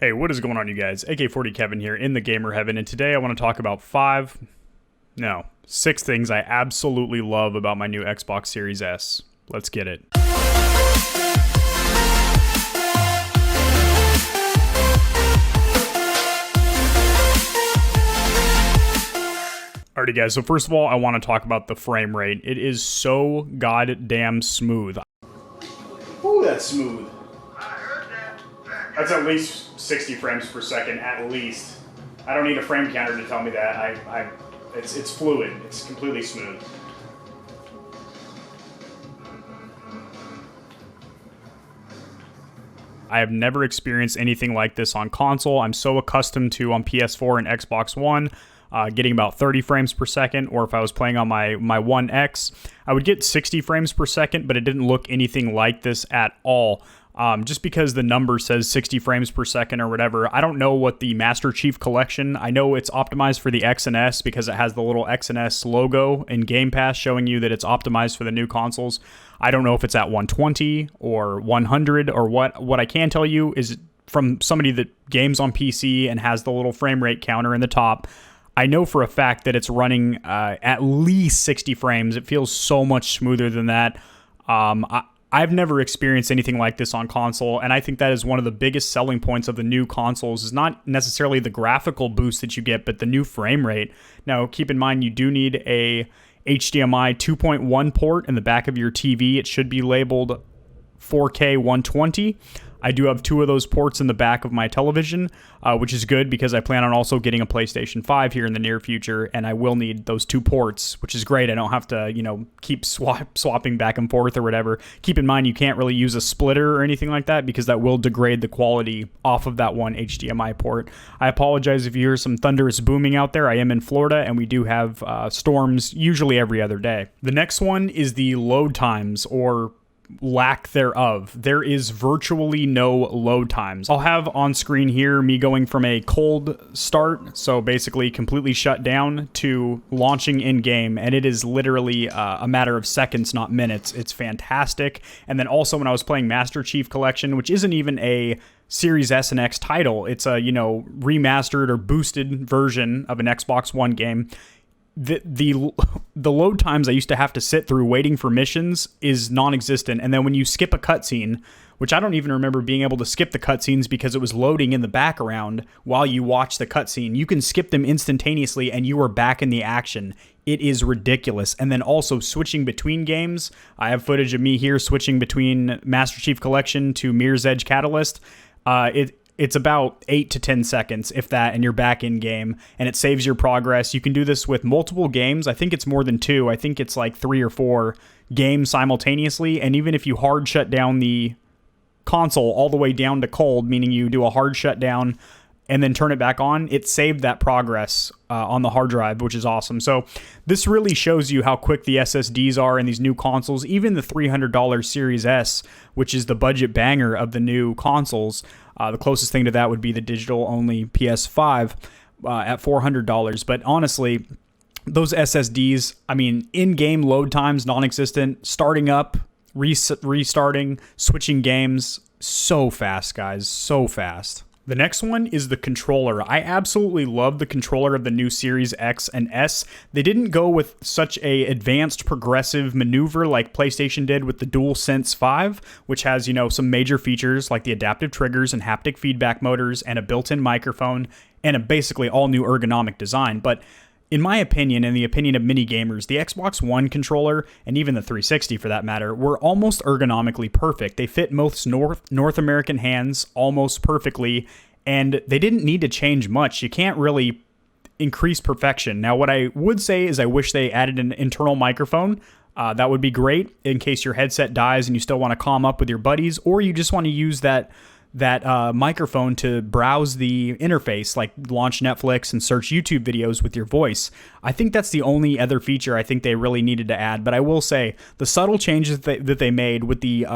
Hey, what is going on, you guys? AK40 Kevin here in the gamer heaven, and today I want to talk about six things I absolutely love about my new Xbox Series S. Let's get it. Alrighty, guys, so first of all, I want to talk about the frame rate. It is so goddamn smooth. Ooh, that's smooth. That's at least 60 frames per second, at least. I don't need a frame counter to tell me that. It's fluid. It's completely smooth. I have never experienced anything like this on console. I'm so accustomed to, on PS4 and Xbox One, getting about 30 frames per second, or if I was playing on my One X, I would get 60 frames per second, but it didn't look anything like this at all. Just because the number says 60 frames per second or whatever. I don't know what the Master Chief Collection, I know it's optimized for the X and S because it has the little X and S logo in Game Pass showing you that it's optimized for the new consoles. I don't know if it's at 120 or 100 or what. What I can tell you is from somebody that games on PC and has the little frame rate counter in the top, I know for a fact that it's running at least 60 frames. It feels so much smoother than that. I've never experienced anything like this on console, and I think that is one of the biggest selling points of the new consoles, is not necessarily the graphical boost that you get, but the new frame rate. Now, keep in mind, you do need a HDMI 2.1 port in the back of your TV. It should be labeled 4K 120. I do have two of those ports in the back of my television, which is good because I plan on also getting a PlayStation 5 here in the near future, and I will need those two ports, which is great. I don't have to, keep swapping back and forth or whatever. Keep in mind, you can't really use a splitter or anything like that because that will degrade the quality off of that one HDMI port. I apologize if you hear some thunderous booming out there. I am in Florida, and we do have storms usually every other day. The next one is the load times, or lack thereof. There is virtually no load times. I'll have on screen here me going from a cold start, so basically completely shut down, to launching in game, and it is literally a matter of seconds, not minutes. It's fantastic. And then also when I was playing Master Chief Collection, which isn't even a Series S and X title, it's a remastered or boosted version of an Xbox One game. The load times I used to have to sit through waiting for missions is non-existent. And then when you skip a cutscene, which I don't even remember being able to skip the cutscenes because it was loading in the background while you watch the cutscene, you can skip them instantaneously and you are back in the action. It is ridiculous. And then also switching between games. I have footage of me here switching between Master Chief Collection to Mirror's Edge Catalyst. It's about 8 to 10 seconds, if that, and you're back in game, and it saves your progress. You can do this with multiple games. I think it's more than 2. I think it's like 3 or 4 games simultaneously, and even if you hard shut down the console all the way down to cold, meaning you do a hard shutdown and then turn it back on, it saved that progress on the hard drive, which is awesome. So this really shows you how quick the SSDs are in these new consoles. Even the $300 Series S, which is the budget banger of the new consoles, the closest thing to that would be the digital-only PS5 at $400. But honestly, those SSDs, in-game load times, non-existent, starting up, restarting, switching games, so fast, guys, so fast. The next one is the controller. I absolutely love the controller of the new Series X and S. They didn't go with such a advanced progressive maneuver like PlayStation did with the DualSense 5, which has, some major features like the adaptive triggers and haptic feedback motors and a built-in microphone and a basically all-new ergonomic design. But in my opinion, and the opinion of many gamers, the Xbox One controller, and even the 360 for that matter, were almost ergonomically perfect. They fit most North American hands almost perfectly, and they didn't need to change much. You can't really increase perfection. Now, what I would say is I wish they added an internal microphone. That would be great in case your headset dies and you still want to calm up with your buddies, or you just want to use that microphone to browse the interface, like launch Netflix and search YouTube videos with your voice. I think that's the only other feature I think they really needed to add. But I will say the subtle changes that they made with the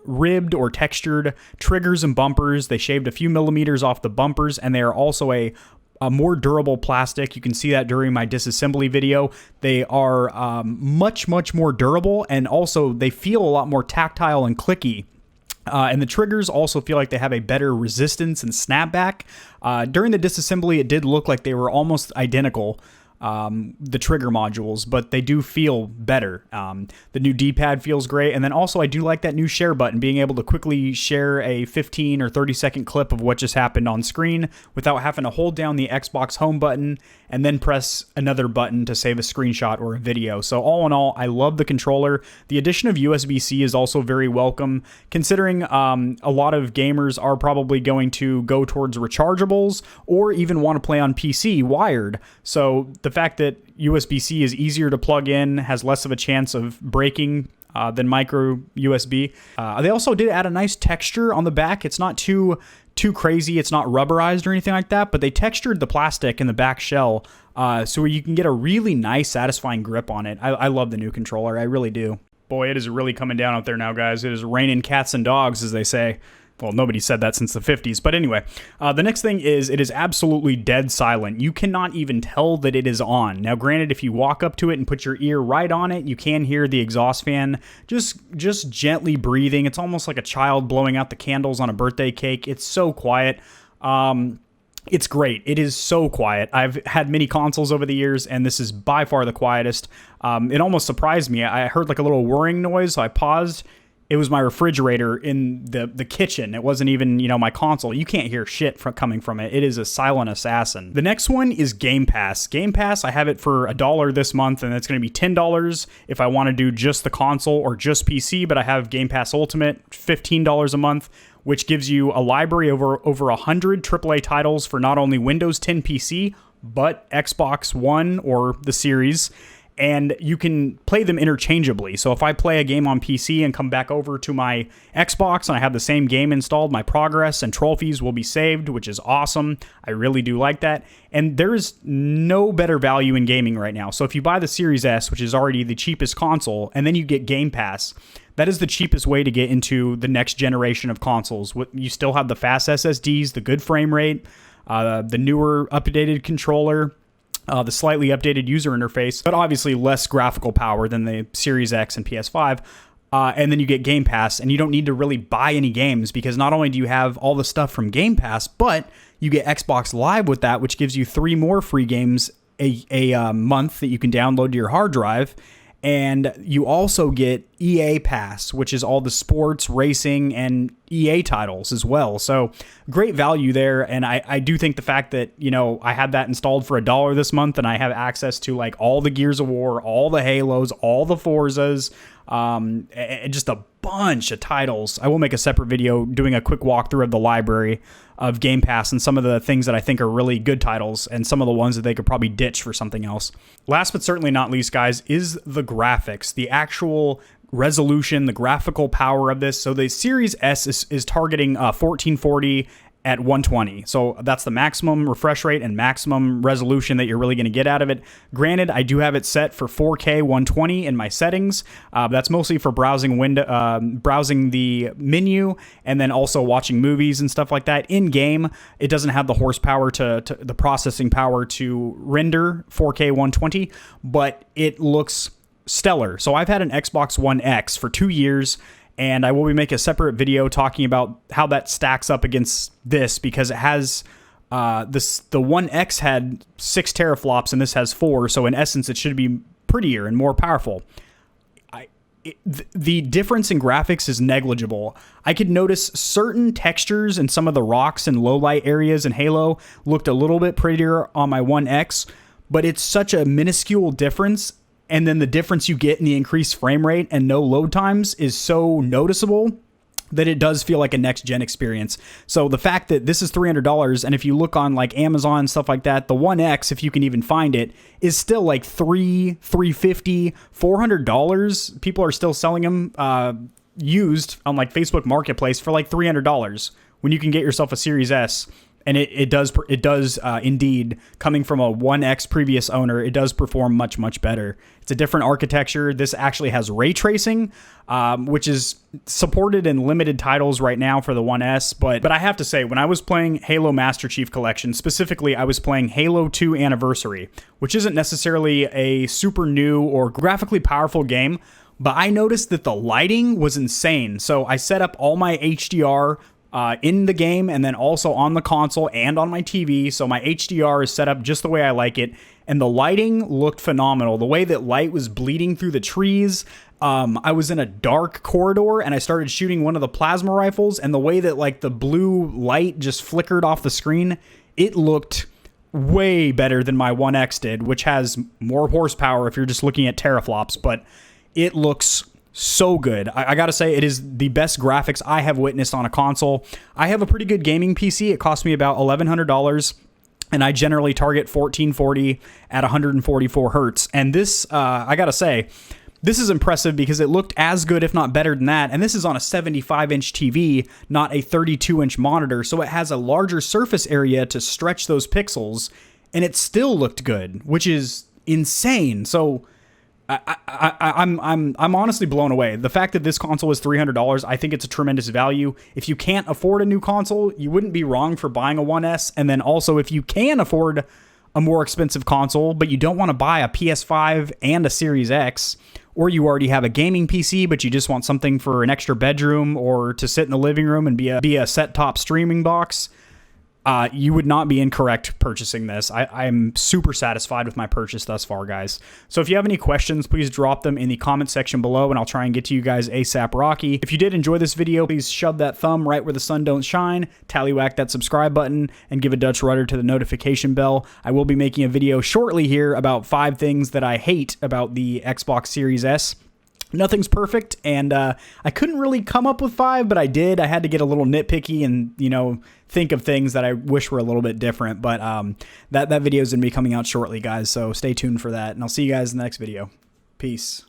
ribbed or textured triggers and bumpers, they shaved a few millimeters off the bumpers, and they are also a more durable plastic. You can see that during my disassembly video. They are much more durable, and also they feel a lot more tactile and clicky And the triggers also feel like they have a better resistance and snapback. During the disassembly, it did look like they were almost identical, the trigger modules, but they do feel better. The new D-pad feels great, and then also I do like that new share button, being able to quickly share a 15 or 30 second clip of what just happened on screen without having to hold down the Xbox home button and then press another button to save a screenshot or a video. So all in all, I love the controller. The addition of USB-C is also very welcome, considering a lot of gamers are probably going to go towards rechargeables or even want to play on PC wired. So the fact that USB-C is easier to plug in, has less of a chance of breaking than micro USB. They also did add a nice texture on the back. It's not too crazy. It's not rubberized or anything like that, but they textured the plastic in the back shell so you can get a really nice, satisfying grip on it. I love the new controller. I really do. Boy, it is really coming down out there now, guys. It is raining cats and dogs, as they say. Well, nobody said that since the 50s. But anyway, the next thing is it is absolutely dead silent. You cannot even tell that it is on. Now, granted, if you walk up to it and put your ear right on it, you can hear the exhaust fan just gently breathing. It's almost like a child blowing out the candles on a birthday cake. It's so quiet. It's great. It is so quiet. I've had many consoles over the years, and this is by far the quietest. It almost surprised me. I heard like a little whirring noise, so I paused. It was my refrigerator in the kitchen. It wasn't even, my console. You can't hear shit coming from it. It is a silent assassin. The next one is Game Pass. Game Pass, I have it for $1 this month, and it's going to be $10 if I want to do just the console or just PC, but I have Game Pass Ultimate, $15 a month, which gives you a library over 100 AAA titles for not only Windows 10 PC, but Xbox One or the Series. And you can play them interchangeably. So if I play a game on PC and come back over to my Xbox and I have the same game installed, my progress and trophies will be saved, which is awesome. I really do like that. And there's no better value in gaming right now. So if you buy the Series S, which is already the cheapest console, and then you get Game Pass, that is the cheapest way to get into the next generation of consoles. You still have the fast SSDs, the good frame rate, the newer updated controller, the slightly updated user interface, but obviously less graphical power than the Series X and PS5. And then you get Game Pass, and you don't need to really buy any games because not only do you have all the stuff from Game Pass, but you get Xbox Live with that, which gives you 3 more free games a month that you can download to your hard drive. And you also get EA Pass, which is all the sports, racing, and EA titles as well. So great value there. And I do think the fact that, I had that installed for $1 this month and I have access to like all the Gears of War, all the Halos, all the Forzas, and just a bunch of titles. I will make a separate video doing a quick walkthrough of the library of Game Pass and some of the things that I think are really good titles and some of the ones that they could probably ditch for something else. Last but certainly not least, guys, is the graphics, the actual resolution, the graphical power of this. So the Series S is targeting 1440 at 120. So that's the maximum refresh rate and maximum resolution that you're really going to get out of it. Granted, I do have it set for 4K 120 in my settings. That's mostly for browsing the menu and then also watching movies and stuff like that. In game, it doesn't have the horsepower to the processing power to render 4K 120, but it looks stellar. So I've had an Xbox One X for 2 years, and I will be making a separate video talking about how that stacks up against this because it has the One X had 6 teraflops and this has 4. So in essence, it should be prettier and more powerful. The difference in graphics is negligible. I could notice certain textures in some of the rocks and low light areas in Halo looked a little bit prettier on my One X, but it's such a minuscule difference. And then the difference you get in the increased frame rate and no load times is so noticeable that it does feel like a next-gen experience. So the fact that this is $300, and if you look on like Amazon and stuff like that, the One X, if you can even find it, is still like $350, $400. People are still selling them used on like Facebook Marketplace for like $300 when you can get yourself a Series S. And it does indeed, coming from a One X previous owner, it does perform much, much better. It's a different architecture. This actually has ray tracing, which is supported in limited titles right now for the One S. But I have to say, when I was playing Halo Master Chief Collection, specifically, I was playing Halo 2 Anniversary, which isn't necessarily a super new or graphically powerful game, but I noticed that the lighting was insane. So I set up all my HDR in the game and then also on the console and on my TV. So my HDR is set up just the way I like it. And the lighting looked phenomenal. The way that light was bleeding through the trees. I was in a dark corridor and I started shooting one of the plasma rifles, and the way that like the blue light just flickered off the screen, it looked way better than my One X did, which has more horsepower if you're just looking at teraflops, but it looks so good. I gotta say, it is the best graphics I have witnessed on a console. I have a pretty good gaming PC. It cost me about $1,100. And I generally target 1440 at 144 hertz. And this, I gotta say, this is impressive because it looked as good, if not better than that. And this is on a 75-inch TV, not a 32-inch monitor. So it has a larger surface area to stretch those pixels. And it still looked good, which is insane. So I'm honestly blown away. The fact that this console is $300, I think it's a tremendous value. If you can't afford a new console, you wouldn't be wrong for buying a 1S. And then also, if you can afford a more expensive console, but you don't want to buy a PS5 and a Series X, or you already have a gaming PC, but you just want something for an extra bedroom or to sit in the living room and be a set-top streaming box, you would not be incorrect purchasing this. I'm super satisfied with my purchase thus far, guys. So if you have any questions, please drop them in the comment section below, and I'll try and get to you guys ASAP Rocky. If you did enjoy this video, please shove that thumb right where the sun don't shine, tallywhack that subscribe button, and give a Dutch rudder to the notification bell. I will be making a video shortly here about 5 things that I hate about the Xbox Series S. Nothing's perfect, and I couldn't really come up with 5, but I did. I had to get a little nitpicky and, you know, think of things that I wish were a little bit different, but that video is going to be coming out shortly, guys, so stay tuned for that, and I'll see you guys in the next video. Peace.